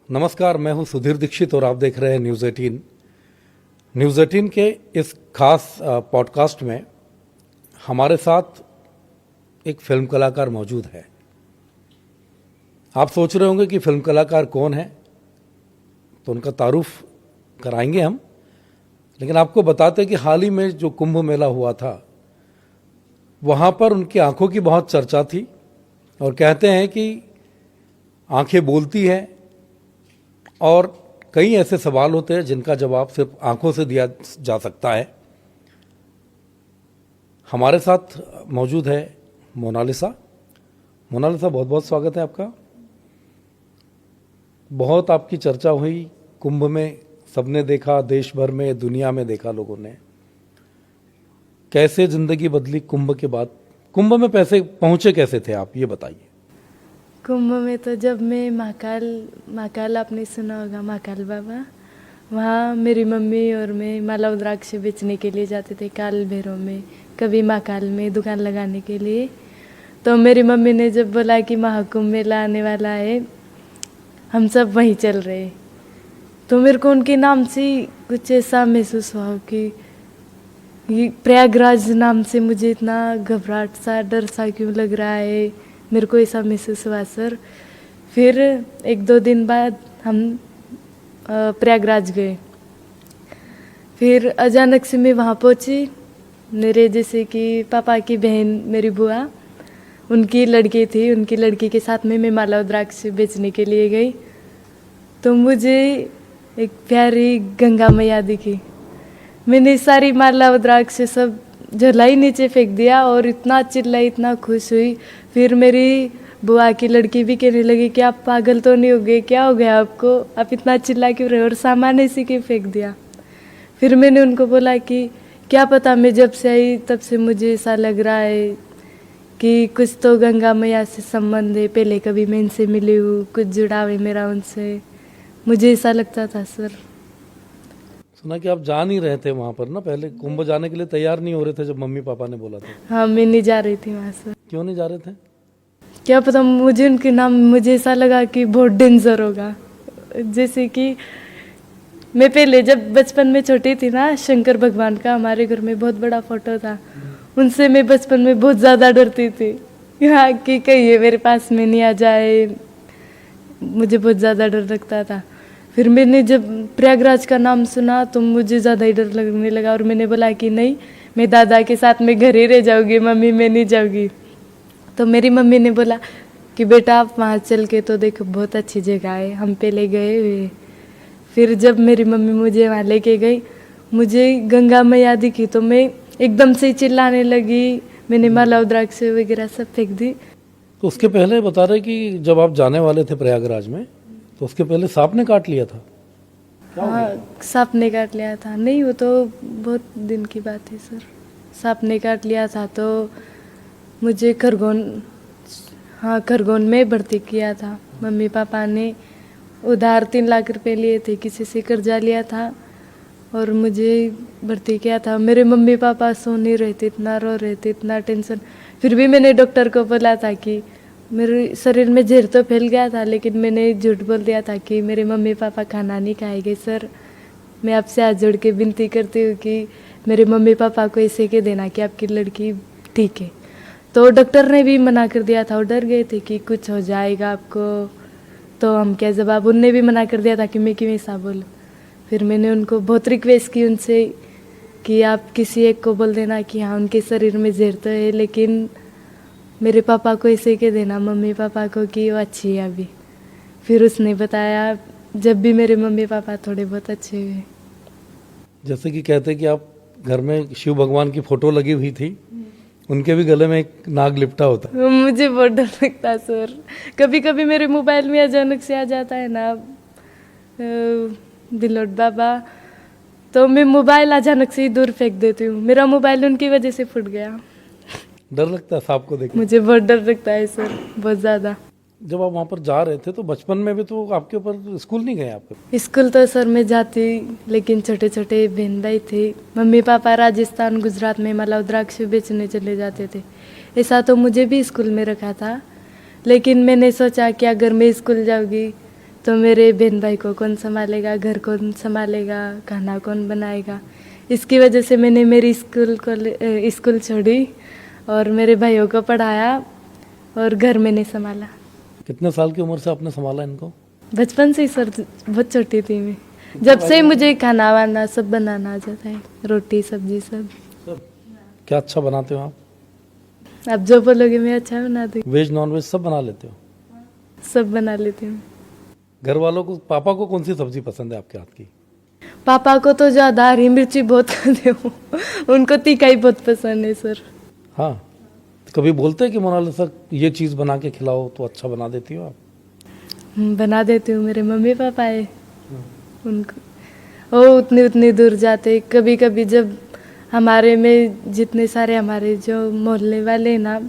नमस्कार, मैं हूं सुधीर दीक्षित और आप देख रहे हैं न्यूज़ 18। न्यूज़ 18 के इस खास पॉडकास्ट में हमारे साथ एक फिल्म कलाकार मौजूद है। आप सोच रहे होंगे कि फिल्म कलाकार कौन है, तो उनका तारुफ कराएंगे हम, लेकिन आपको बताते हैं कि हाल ही में जो कुंभ मेला हुआ था वहाँ पर उनकी आंखों की बहुत चर्चा थी और कहते हैं कि आंखें बोलती हैं और कई ऐसे सवाल होते हैं जिनका जवाब सिर्फ आंखों से दिया जा सकता है। हमारे साथ मौजूद है मोनालिसा। मोनालिसा, बहुत बहुत स्वागत है आपका। बहुत आपकी चर्चा हुई कुंभ में, सबने देखा, देश भर में, दुनिया में देखा लोगों ने। कैसे जिंदगी बदली कुंभ के बाद? कुंभ में पैसे पहुंचे कैसे थे आप, ये बताइए। कुंभ में तो जब मैं महाकाल आपने सुना होगा, महाकाल बाबा, वहाँ मेरी मम्मी और मैं माला रुद्राक्ष बेचने के लिए जाते थे काल भैरव में, कभी महाकाल में दुकान लगाने के लिए। तो मेरी मम्मी ने जब बोला कि महाकुंभ मेला आने वाला है, हम सब वहीं चल रहे, तो मेरे को उनके नाम से कुछ ऐसा महसूस हुआ कि ये प्रयागराज नाम से मुझे इतना घबराहट सा, डर सा क्यों लग रहा है, मेरे को ऐसा महसूस हुआ सर। फिर 1-2 दिन बाद हम प्रयागराज गए। फिर अचानक से मैं वहाँ पहुँची। मेरे जैसे कि पापा की बहन, मेरी बुआ, उनकी लड़की थी, उनकी लड़की के साथ में मैं माला रुद्राक्ष बेचने के लिए गई। तो मुझे एक प्यारी गंगा मैया दिखी। मैंने सारी माला रुद्राक्ष सब झोला नीचे फेंक दिया और इतना चिल्लाई, इतना खुश हुई। फिर मेरी बुआ की लड़की भी कहने लगी कि आप पागल तो नहीं हो गए, क्या हो गया आपको, आप इतना चिल्ला क्यों रहे, और सामान ऐसे क्यों फेंक दिया। फिर मैंने उनको बोला कि क्या पता, मैं जब से आई तब से मुझे ऐसा लग रहा है कि कुछ तो गंगा मैया से संबंध है, पहले कभी मैं इनसे मिली हूँ, कुछ जुड़ाव है मेरा उनसे, मुझे ऐसा लगता था सर। सुना कि आप जा नहीं रहे थे वहाँ पर ना, पहले कुंभ जाने के लिए तैयार नहीं हो रहे थे जब मम्मी पापा ने बोला था। हाँ, मैं नहीं जा रही थी वहाँ से। क्यों नहीं जा रहे थे? क्या पता, मुझे उनके नाम, मुझे ऐसा लगा कि बहुत डेंजर होगा। जैसे कि मैं पहले जब बचपन में छोटी थी ना, शंकर भगवान का हमारे घर में बहुत बड़ा फोटो था, उनसे मैं बचपन में बहुत ज़्यादा डरती थी। हाँ, कि कहीं ये मेरे पास में नहीं आ जाए, मुझे बहुत ज़्यादा डर लगता था। फिर मैंने जब प्रयागराज का नाम सुना तो मुझे ज़्यादा ही डर लगने लगा और मैंने बोला कि नहीं, मैं दादा के साथ में घर ही रह जाऊँगी, मम्मी मैं नहीं जाऊँगी। तो मेरी मम्मी ने बोला कि बेटा आप वहाँ चल के तो देखो, बहुत अच्छी जगह है, हम पहले गए हुए। फिर जब मेरी मम्मी मुझे वहाँ लेके गई, मुझे गंगा मैया दिखी तो मैं एकदम से चिल्लाने लगी, मैंने माला रुद्राक्ष वगैरह सब फेंक दी। तो उसके पहले बता रहे कि जब आप जाने वाले थे प्रयागराज में, तो उसके पहले सांप ने काट लिया था। हाँ, सांप ने काट लिया था। नहीं, वो तो बहुत दिन की बात है सर। सांप ने काट लिया था तो मुझे खरगोन में भर्ती किया था। मम्मी पापा ने उधार 3 लाख रुपए लिए थे, किसी से कर्जा लिया था और मुझे भर्ती किया था। मेरे मम्मी पापा सो नहीं रहे थे, इतना रो रहे थे, इतना टेंशन। फिर भी मैंने डॉक्टर को बोला था कि मेरे शरीर में जहर तो फैल गया था, लेकिन मैंने झूठ बोल दिया था कि मेरे मम्मी पापा खाना नहीं खाएंगे। सर, मैं आपसे हाथ जोड़ के विनती करती हूँ कि मेरे मम्मी पापा को ऐसे कह देना कि आपकी लड़की ठीक है। तो डॉक्टर ने भी मना कर दिया था, वो डर गए थे कि कुछ हो जाएगा आपको, तो हम क्या जवाब, उनने भी मना कर दिया था कि मैं क्यों ऐसा बोलूँ। फिर मैंने उनको बहुत रिक्वेस्ट की उनसे कि आप किसी एक को बोल देना कि हाँ, उनके शरीर में जहर तो है, लेकिन मेरे पापा को ऐसे कह देना, मम्मी पापा को, कि वो अच्छी है अभी। फिर उसने बताया, जब भी मेरे मम्मी पापा थोड़े बहुत अच्छे हुए। जैसे कि कहते कि आप घर में शिव भगवान की फोटो लगी हुई थी, उनके भी गले में एक नाग लिपटा होता है। मुझे बहुत डर लगता है सर। कभी कभी मेरे मोबाइल में अचानक से आ जाता है ना दिलोट बाबा, तो मैं मोबाइल अचानक से ही दूर फेंक देती हूँ। मेरा मोबाइल उनकी वजह से फूट गया। डर लगता है सांप को देख? मुझे बहुत डर लगता है सर, बहुत ज़्यादा। जब आप वहाँ पर जा रहे थे तो बचपन में भी तो आपके ऊपर स्कूल नहीं गए आपके? स्कूल तो सर मैं जाती, लेकिन छोटे छोटे बहन भाई थे। मम्मी पापा राजस्थान गुजरात में माला रुद्राक्ष बेचने चले जाते थे। ऐसा तो मुझे भी स्कूल में रखा था, लेकिन मैंने सोचा कि अगर मैं स्कूल जाऊँगी तो मेरे बहन भाई को कौन संभालेगा, घर कौन संभालेगा, खाना कौन बनाएगा। इसकी वजह से मैंने मेरी स्कूल छोड़ी और मेरे भाइयों को पढ़ाया और घर मैंने संभाला। कितने साल की उम्र से आपने संभाला इनको? बचपन से ही सर, बहुत छोटी थी मैं। जब से ही मुझे खाना वाना सब बनाना आ जाता है, रोटी सब्जी सब। क्या अच्छा बनाते हो आप? आप जो बोलोगे मैं अच्छा बना दूँ। वेज नॉन वेज सब बना लेते हो? सब बना लेती हूँ। घर वालों को, पापा को कौन सी सब्जी पसंद है आपके हाथ की? पापा को तो ज़्यादा हरी मिर्ची बहुत खाते हो, उनको तीखा ही बहुत पसंद है सर। हाँ, तो कभी बोलते हैं कि मोनालिसा ये चीज़ बना के खिलाओ तो अच्छा बना देती हो आप? बना देती हूँ। मेरे मम्मी पापा है, उनको वो उतनी दूर जाते। कभी कभी जब हमारे में जितने सारे हमारे जो मोहल्ले वाले हैं ना,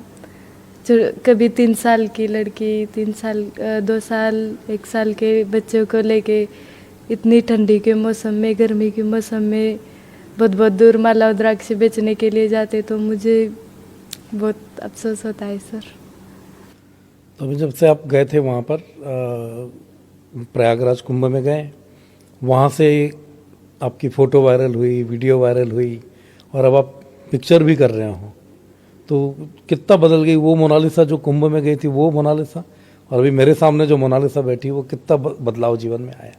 जो कभी 3 साल की लड़की, 3 साल 2 साल 1 साल के बच्चों को लेके इतनी ठंडी के मौसम में, गर्मी के मौसम में बहुत बहुत दूर माला रुद्राक्ष बेचने के लिए जाते, तो मुझे बहुत अफसोस होता है सर। तो अभी जब से आप गए थे वहाँ पर प्रयागराज कुंभ में गए, वहाँ से आपकी फ़ोटो वायरल हुई, वीडियो वायरल हुई और अब आप पिक्चर भी कर रहे हो, तो कितना बदल गई वो मोनालिसा जो कुंभ में गई थी, वो मोनालिसा, और अभी मेरे सामने जो मोनालिसा बैठी वो कितना बदलाव जीवन में आया?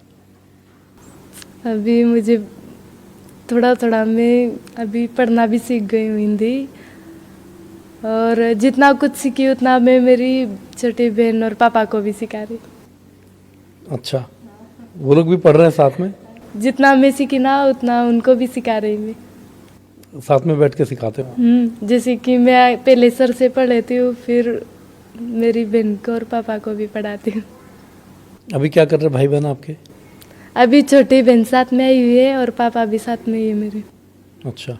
अभी मुझे थोड़ा थोड़ा मैं अभी पढ़ना भी सीख गई हूँ हिंदी, और जितना कुछ सीखी उतना मैं मेरी छोटी बहन और पापा को भी सिखा रही। अच्छा, वो लोग भी पढ़ रहे हैं साथ में? जितना मैं सीखी ना उतना उनको भी सिखा रही मैं। साथ में बैठ के सिखाते हो? जैसे कि मैं पहले सर से पढ़ लेती हूँ, फिर मेरी बहन को और पापा को भी पढ़ाती हूँ। अभी क्या कर रहे भाई बहन आपके? अभी छोटी बहन साथ में आई हुई है और पापा भी साथ में ही है मेरे। अच्छा,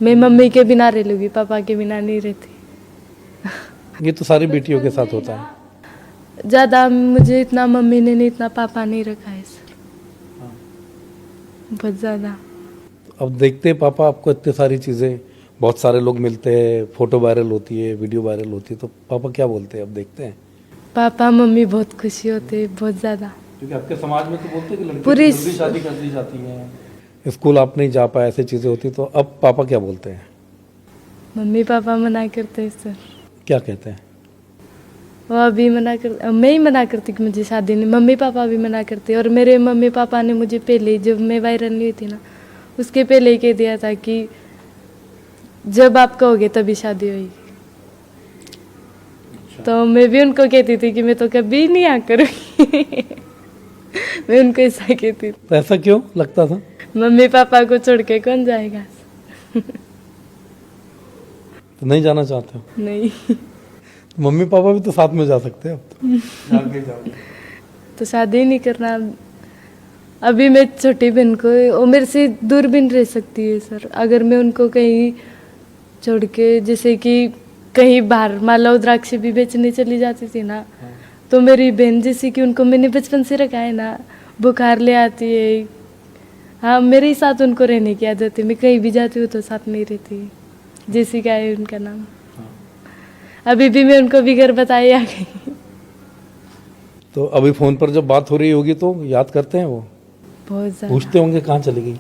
मैं मम्मी के बिना रह लूँगी, पापा के बिना नहीं रहती। ये तो सारी बेटियों के साथ होता है। ज़्यादा मुझे इतना मम्मी ने नहीं, इतना पापा नहीं रखा है सर, बहुत ज़्यादा। अब देखते हैं पापा आपको इतनी सारी चीज़ें, बहुत सारे लोग मिलते हैं, फोटो वायरल होती है, वीडियो वायरल होती है, तो पापा क्या बोलते हैं अब देखते हैं? पापा मम्मी बहुत खुशी होते हैं, बहुत ज़्यादा। क्योंकि आपके समाज में तो बोलते हैं कि लड़की पूरी जल्दी शादी कर दी जाती है, स्कूल आप नहीं जा पाए, ऐसी चीज़ें होती, तो अब पापा क्या बोलते हैं? मम्मी पापा मना करते हैं सर। क्या कहते हैं? वो अभी मना कर, मैं ही मना करती कि मुझे शादी नहीं, मम्मी पापा भी मना करते। और मेरे मम्मी पापा ने मुझे पहले, जब मैं वायरल नहीं हुई थी ना, उसके पहले ही कह दिया था कि जब आप कहोगे तभी शादी होगी। तो मैं भी उनको कहती थी कि मैं तो कभी नहीं आ करूँगी। मैं उनको ऐसा कहती थी। तो ऐसा क्यों लगता था? मम्मी पापा को छोड़ के कौन जाएगा? तो नहीं जाना चाहते हो? नहीं। मम्मी पापा भी तो साथ में जा सकते हैं अब तो। तो शादी ही नहीं करना। अभी मैं छोटी बहन को, वो मेरे से दूर भी नहीं रह सकती है सर। अगर मैं उनको कहीं छोड़ के, जैसे कि कहीं बाहर माला रुद्राक्ष भी बेचने चली जाती थी ना, तो मेरी बहन, जैसे कि उनको मैंने बचपन से रखा है ना, बुखार ले आती है। हाँ, मेरे ही साथ उनको रहने की आदत है। मैं कहीं भी जाती हूँ तो साथ में ही रहती है। जेसिका है उनका नाम। अभी भी मैं उनको भी घर बताए आ गई। तो अभी फोन पर जब बात हो रही होगी तो याद करते हैं वो? बहुत ज़्यादा। पूछते होंगे कहाँ चली गई?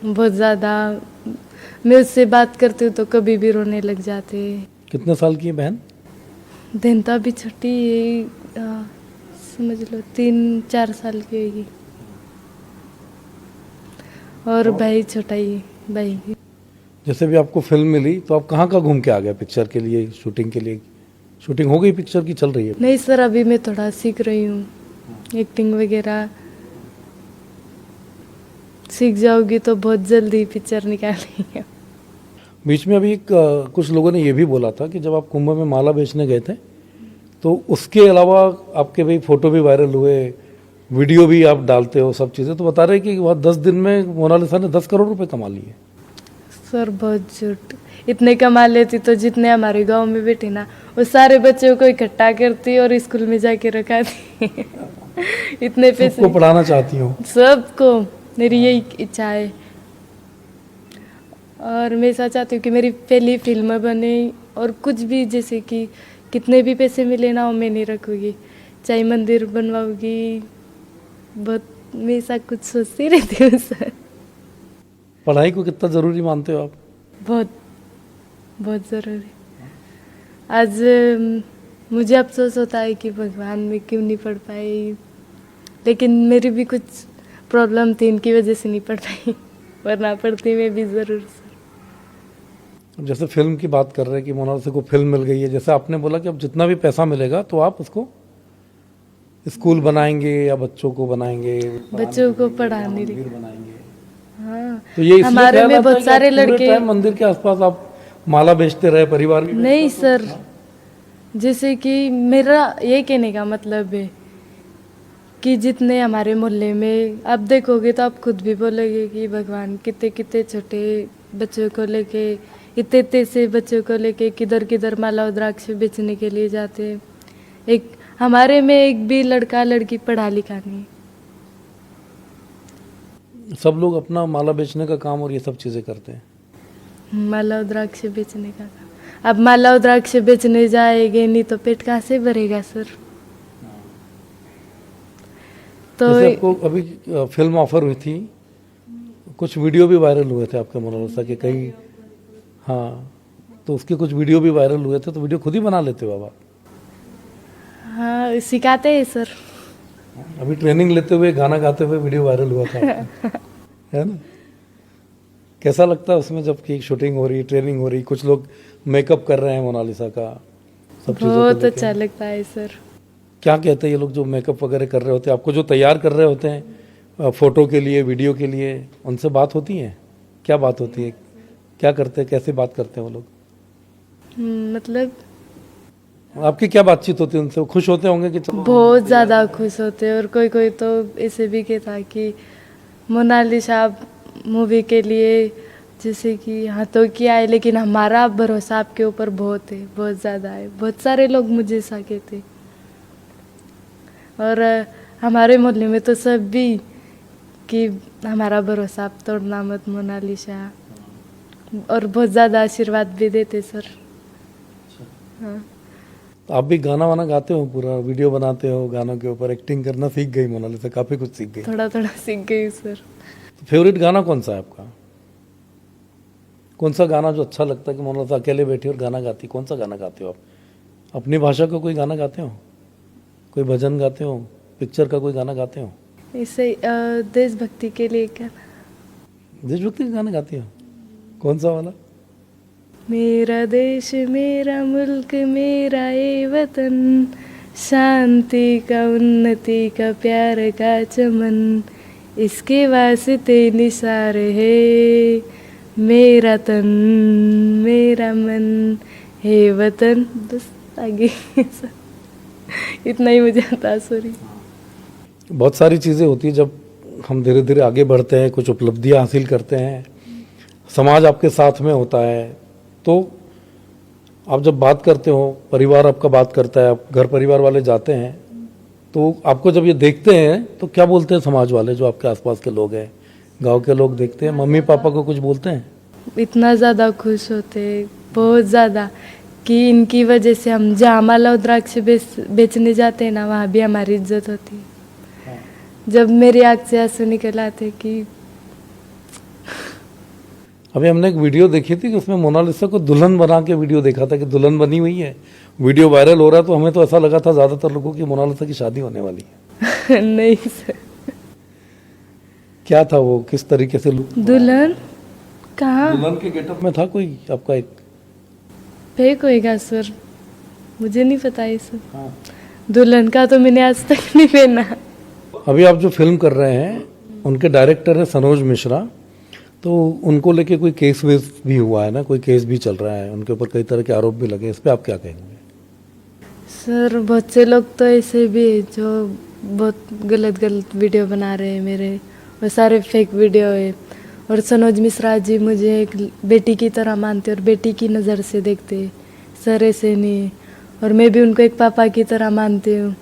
बहुत ज़्यादा। मैं उससे बात करती हूँ तो कभी भी रोने लग जाते। कितने साल की है बहन? बहन तो अभी छोटी है, समझ लो 3-4 साल की होगी। और भाई छोटा ही है, भाई। जैसे भी आपको फिल्म मिली तो आप कहाँ घूम के आ गए पिक्चर के लिए, शूटिंग के लिए? शूटिंग हो गई पिक्चर की, चल रही है? नहीं सर, अभी मैं थोड़ा सीख रही हूँ, एक्टिंग वगैरह सीख जाओगी तो बहुत जल्दी पिक्चर निकालेंगे। बीच में अभी कुछ लोगों ने ये भी बोला था कि जब आप कुंभ में माला बेचने गए थे तो उसके अलावा आपके भाई फोटो भी वायरल हुए, वीडियो भी आप डालते हो, सब चीज़ें, तो बता रहे कि वह 10 दिन में मोनालिसा ने 10 करोड़ रुपए कमा लिए। सर बहुत झूठ। इतने कमा लेती तो जितने हमारे गांव में बैठे ना, वो सारे बच्चों को इकट्ठा करती और स्कूल में जाके रखाती। इतने पैसे सबको पढ़ाना चाहती हूँ? सबको, मेरी यही इच्छा है। और मैं ऐसा चाहती हूँ कि मेरी पहली फिल्म बने, और कुछ भी, जैसे कि कितने भी पैसे मिले ना, वो मैं नहीं रखूँगी, चाहे मंदिर बनवाऊंगी, बहुत मैं ऐसा कुछ सोचती रहती हूँ सर। पढ़ाई को कितना ज़रूरी मानते हो आप? बहुत बहुत ज़रूरी। आज मुझे अफसोस होता है कि भगवान मैं क्यों नहीं पढ़ पाई, लेकिन मेरी भी कुछ प्रॉब्लम थी, इनकी वजह से नहीं पढ़ पाई, वरना पढ़ती मैं भी ज़रूर सर। जैसे फिल्म की बात कर रहे हैं कि मोनालिसा को फिल्म मिल गई है, जैसे आपने बोला कि अब जितना भी पैसा मिलेगा तो आप उसको स्कूल बनाएंगे या बच्चों को बनाएंगे, बच्चों को पढ़ाने मंदिर बनाएंगे। हाँ, तो ये इसलिए हमारे ख्याल में आता है बहुत कि सारे आप पूरे लड़के टाइम मंदिर के आसपास आप माला बेचते रहे, परिवार भी नहीं सर, जैसे कि मेरा ये कहने का मतलब है कि जितने हमारे मोहल्ले में आप देखोगे तो आप खुद भी बोलोगे कि भगवान कितने कितने छोटे बच्चों को लेके, इतने इतने से बच्चों को लेके किधर किधर माला रुद्राक्ष बेचने के लिए जाते हैं। एक हमारे में एक भी लड़का लड़की पढ़ा लिखा नहीं। सब लोग अपना माला बेचने का काम और ये सब चीज़ें करते हैं। माला रुद्राक्ष बेचने का काम, अब माला रुद्राक्ष बेचने जाएंगे नहीं तो पेट कहाँ से भरेगा सर। तो जैसे आपको अभी फिल्म ऑफर हुई थी, कुछ वीडियो भी वायरल हुए थे आपके मोनालिसा के कई, हाँ, तो उसके कुछ वीडियो भी वायरल हुए थे, तो वीडियो खुद ही बना लेते हो आप? हाँ, सिखाते हैं सर। अभी ट्रेनिंग लेते हुए गाना गाते हुए वीडियो वायरल हुआ था आपका, है ना? कैसा लगता है उसमें जब की शूटिंग हो रही, ट्रेनिंग हो रही, कुछ लोग मेकअप कर रहे हैं मोनालिसा का, सब चीज़ों को बहुत लेके? अच्छा लगता है सर। क्या कहते हैं ये लोग जो मेकअप वगैरह कर रहे होते हैं, आपको जो तैयार कर रहे होते हैं फोटो के लिए, वीडियो के लिए, उनसे बात होती है? क्या बात होती है, क्या करते हैं, कैसे बात करते हैं वो लोग? मतलब आपकी क्या बातचीत होती है उनसे? वो खुश होते होंगे कि चलो? बहुत ज़्यादा खुश होते हैं, और कोई कोई तो ऐसे भी कहता है कि मोनालिसा मूवी के लिए जैसे कि हाथों की आए, लेकिन हमारा भरोसा आपके ऊपर बहुत है, बहुत ज़्यादा है। बहुत सारे लोग मुझे ऐसा कहते, और हमारे मोहल्ले में तो सब भी कि हमारा भरोसा आप तोड़ना मत मोनालिसा, और बहुत ज़्यादा आशीर्वाद भी देते सर। हाँ, आप भी गाना वाना गाते हो, पूरा वीडियो बनाते हो, गानों के ऊपर एक्टिंग करना सीख गई मोनालिसा, काफ़ी कुछ सीख गई। थोड़ा थोड़ा सीख गई सर। तो फेवरेट गाना कौन सा है आपका? कौन सा गाना जो अच्छा लगता है कि मोनालिसा अकेले बैठी और गाना गाती, कौन सा गाना गाते हो आप? अपनी भाषा का कोई गाना गाते हो, कोई भजन गाते हो, पिक्चर का कोई गाना गाते हो? इसे देशभक्ति के लिए क्या, देशभक्ति का गाना गाती हो? कौन सा वाला? मेरा देश मेरा मुल्क मेरा ये वतन, शांति का उन्नति का प्यार का चमन, इसके वास्ते निसार है मेरा तन मेरा मन, हे वतन। बस आगे इतना ही मुझे आता है, सॉरी। बहुत सारी चीज़ें होती है जब हम धीरे धीरे आगे बढ़ते हैं, कुछ उपलब्धियां हासिल करते हैं, समाज आपके साथ में होता है, तो आप जब बात करते हो, परिवार आपका बात करता है, आप घर परिवार वाले जाते हैं, तो आपको जब ये देखते हैं तो क्या बोलते हैं समाज वाले, जो आपके आसपास के लोग हैं, गांव के लोग देखते हैं, मम्मी पापा को कुछ बोलते हैं? इतना ज़्यादा खुश होते, बहुत ज़्यादा, कि इनकी वजह से हम जहाँ माला रुद्राक्ष बेचने जाते हैं ना, वहाँ भी हमारी इज्जत होती है। जब मेरी आँख से आंसू निकल आते कि अभी हमने एक वीडियो देखी थी कि उसमें मोनालिसा को दुल्हन बना के वीडियो देखा था कि दुल्हन बनी हुई है, वीडियो वायरल हो रहा है, तो हमें तो ऐसा लगा था ज़्यादातर लोगों की मोनालिसा की शादी होने वाली है। नहीं सर, क्या था वो, किस तरीके से लुक? दुल्हन कहाँ, दुल्हन के गेटअप में था कोई आपका एक? फेक होएगा सर, मुझे नहीं पता ये सब। हाँ। दुल्हन का तो मैंने आज तक नहीं पहना। अभी आप जो फिल्म कर रहे हैं, उनके डायरेक्टर है सनोज मिश्रा, तो उनको लेके कोई केस वेस भी हुआ है ना, कोई केस भी चल रहा है, उनके ऊपर कई तरह के आरोप भी लगे, इस पे आप क्या कहेंगे? सर बहुत से लोग तो ऐसे भी है जो बहुत गलत गलत वीडियो बना रहे हैं मेरे, वो सारे फेक वीडियो है। और सनोज मिश्रा जी मुझे एक बेटी की तरह मानते और बेटी की नज़र से देखते, सर ऐसे नहीं, और मैं भी उनको एक पापा की तरह मानती हूँ।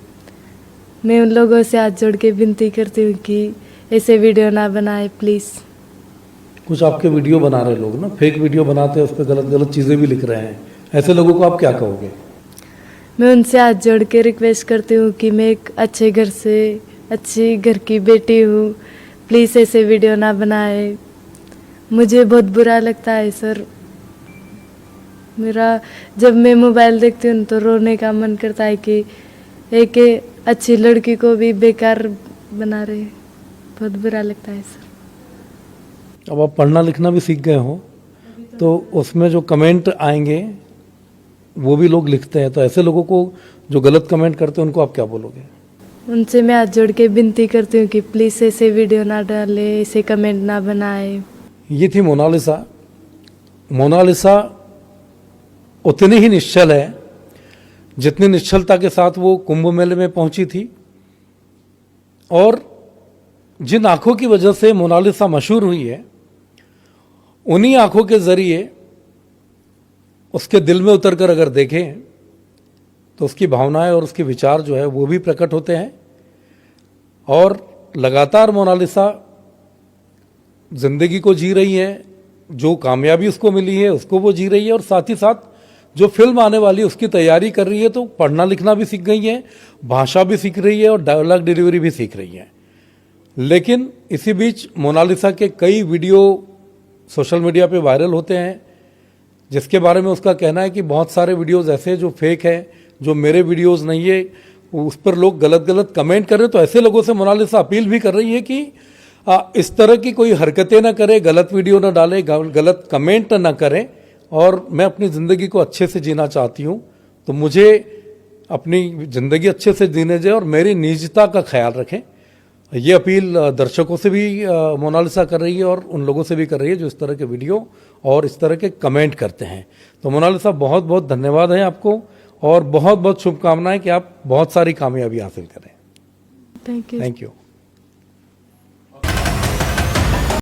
मैं उन लोगों से हाथ जोड़ के विनती करती हूँ कि ऐसे वीडियो ना बनाए प्लीज़। कुछ आपके वीडियो बना रहे लोग ना, फेक वीडियो बनाते हैं, उस पर गलत गलत चीज़ें भी लिख रहे हैं, ऐसे लोगों को आप क्या कहोगे? मैं उनसे हाथ जोड़ के रिक्वेस्ट करती हूँ कि मैं एक अच्छे घर से अच्छी घर की बेटी हूँ, प्लीज़ ऐसे वीडियो ना बनाए। मुझे बहुत बुरा लगता है सर। मेरा जब मैं मोबाइल देखती हूँ तो रोने का मन करता है कि एक अच्छी लड़की को भी बेकार बना रहे। बहुत बुरा लगता है सर। अब आप पढ़ना लिखना भी सीख गए हो, तो उसमें जो कमेंट आएंगे वो भी लोग लिखते हैं, तो ऐसे लोगों को जो गलत कमेंट करते हैं उनको आप क्या बोलोगे? उनसे मैं हाथ जोड़ के विनती करती हूँ कि प्लीज़ ऐसे वीडियो ना डाले, ऐसे कमेंट ना बनाए। ये थी मोनालिसा। मोनालिसा उतनी ही निश्चल है जितनी निश्चलता के साथ वो कुंभ मेले में पहुंची थी, और जिन आंखों की वजह से मोनालिसा मशहूर हुई है, उन्हीं आंखों के जरिए उसके दिल में उतरकर अगर देखें तो उसकी भावनाएं और उसके विचार जो है वो भी प्रकट होते हैं। और लगातार मोनालिसा जिंदगी को जी रही है, जो कामयाबी उसको मिली है उसको वो जी रही है, और साथ ही साथ जो फिल्म आने वाली है उसकी तैयारी कर रही है। तो पढ़ना लिखना भी सीख गई है, भाषा भी सीख रही है और डायलॉग डिलीवरी भी सीख रही है। लेकिन इसी बीच मोनालिसा के कई वीडियो सोशल मीडिया पे वायरल होते हैं, जिसके बारे में उसका कहना है कि बहुत सारे वीडियोस ऐसे जो फेक है, जो मेरे वीडियोस नहीं है, उस पर लोग गलत गलत कमेंट कर रहे हैं। तो ऐसे लोगों से मोनालिसा अपील भी कर रही है कि इस तरह की कोई हरकतें ना करें, गलत वीडियो ना डालें, गलत कमेंट ना करें, और मैं अपनी ज़िंदगी को अच्छे से जीना चाहती हूँ, तो मुझे अपनी ज़िंदगी अच्छे से जीने दें और मेरी निजता का ख्याल रखें। ये अपील दर्शकों से भी मोनालिसा कर रही है और उन लोगों से भी कर रही है जो इस तरह के वीडियो और इस तरह के कमेंट करते हैं। तो मोनालिसा बहुत बहुत धन्यवाद है आपको, और बहुत बहुत शुभकामनाएं कि आप बहुत सारी कामयाबी हासिल करें। Thank you. Thank you.